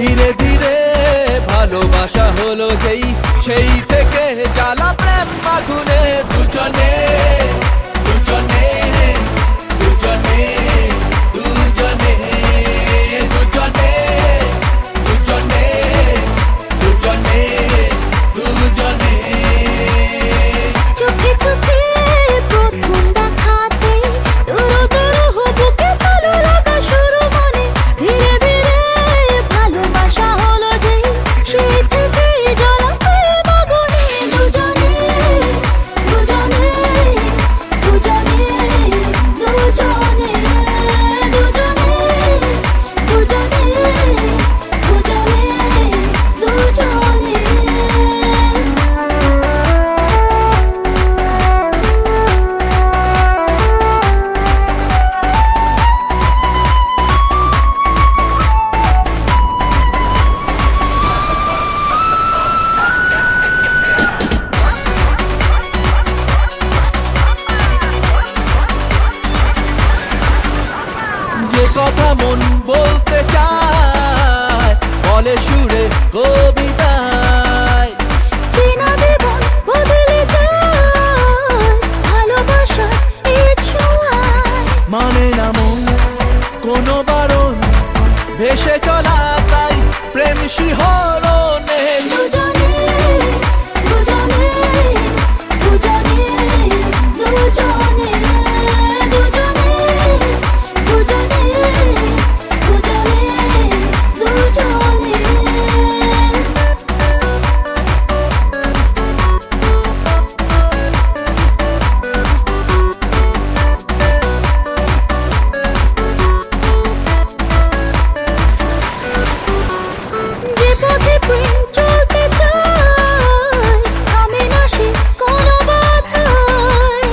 ধীরে ধীরে ভালোবাসা হলো যেই, সেই থেকে জ্বালা প্রেম আগুনে দুজনে দুজনে দুজনে দুজনে দুজনে দুজনে দুজনে দুজনে চোখে চোখে প্রথম দেখাতে দূর দূর বুকে ভালো লাগা শুরু মনে ধীরে ধীরে ভালোবাসা হলো যে সেই থেকে জ্বালা প্রেম আগুনে দুজনে দুজনে দুজনে দুজনে দুজনে দুজনে যে কথা মন বলতে চায় বলে সুরে কবিতায়, চেনা জীবন বদলে যায় ভালোবাসার এই ছোঁয়ায়। মানে না মন কোনো বারণ, ভেসে চলা তাই প্রেম শিহরণে দুজনে দুজনে দুজনে দুজনে দুজনে দুজনে দুজনে যে পথে প্রেম চলতে চায় থামে না সে কোনো বাধায়।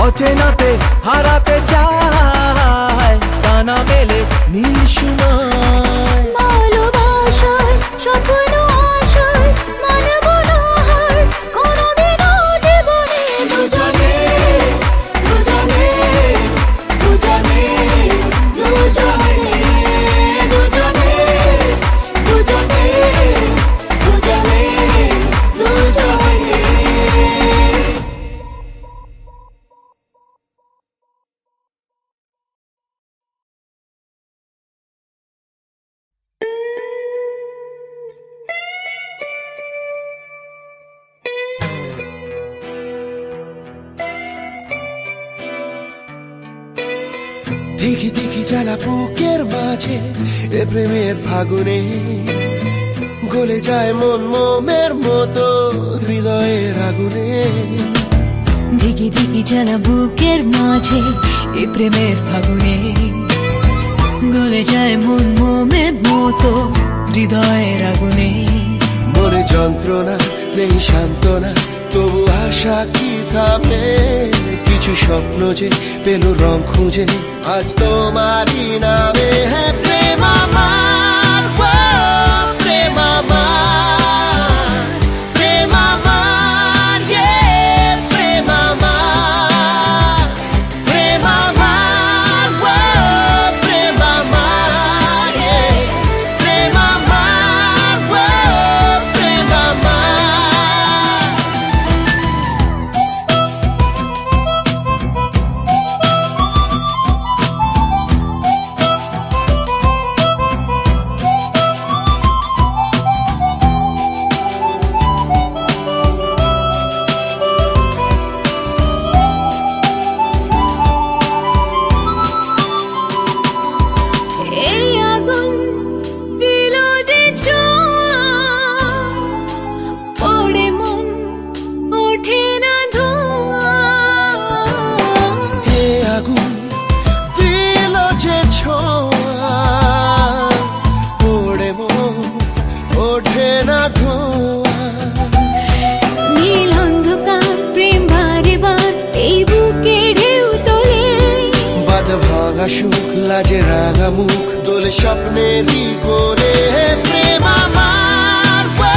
অচেনাতে হারাতে চায় কানা মেলে নীল সময়। ভালোবাসায় স্বপ্ন আশায় মানব না হার কোনোদিনও জীবনে দুজনে দুজনে দুজনে দুজনে দুজনে দুজনে দুজনে দুজনে দেখি দেখি জ্বালা বুকের মাঝে এ প্রেমের ফাগুনে গলে যায় মন মোমের মতো হৃদয়ের আগুনে। দিগি দিগি জ্বালা বুকের মাঝে এ প্রেমের ফাগুনে গলে যায় মন মোমের মতো হৃদয়ের আগুনে। মনে যন্ত্রণা নেই সান্ত্বনা তবু আশা কি থামে, কিছু স্বপ্ন যে পেল রং খুঁজে আজ তোমারই নামে। হ্যাঁ প্রেম আমার, ও প্রেম আমার, প্রেম আমার, প্রেম আমার, প্রেম আমার, ও প্রেম আমার, প্রেম আমার, ও প্রেম আমার। এই আগুন দিল যে ছোঁয়া পড়ে মন ওঠে না ধোঁয়া। হে আগুন দিল যে ছোঁয়া পড়ে মন ওঠে না ধোঁয়া। নীল অন্ধকার প্রেম বারে বার এই বুকে ঢেউ তোলে। বাদ ভাঙা সুখ লাজে রাঙা মুখ দোলে স্বপ্নেরই কোলে। হে প্রেম আমার, ও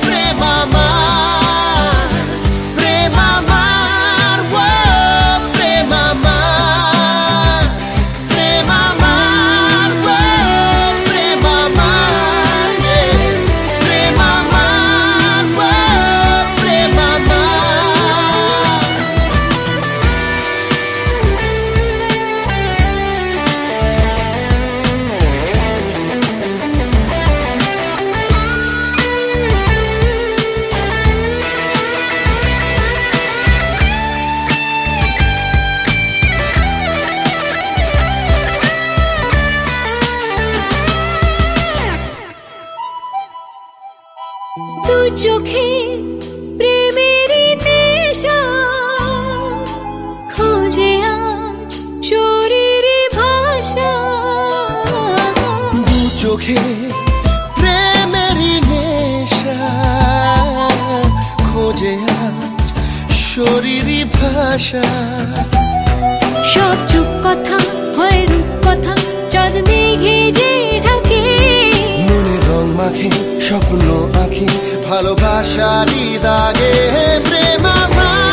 প্রেম আমার, প্রেম আমার, ও প্রেম আমার, প্রেম আমার, ও প্রেম আমার। দু চোখে প্রেমেরই নেশা খোঁজে আজ শরীরে ভাষা দু চোখে প্রেমেরই নেশা খোঁজে আজ শরীরী ভাষা সব চুপ কথা হয় রূপ কথা চাঁদ মেঘে যে ঢাকে মনে রং মাখে স্বপ্ন আঁখে ভালোবাসারই দাগে প্রেম আমার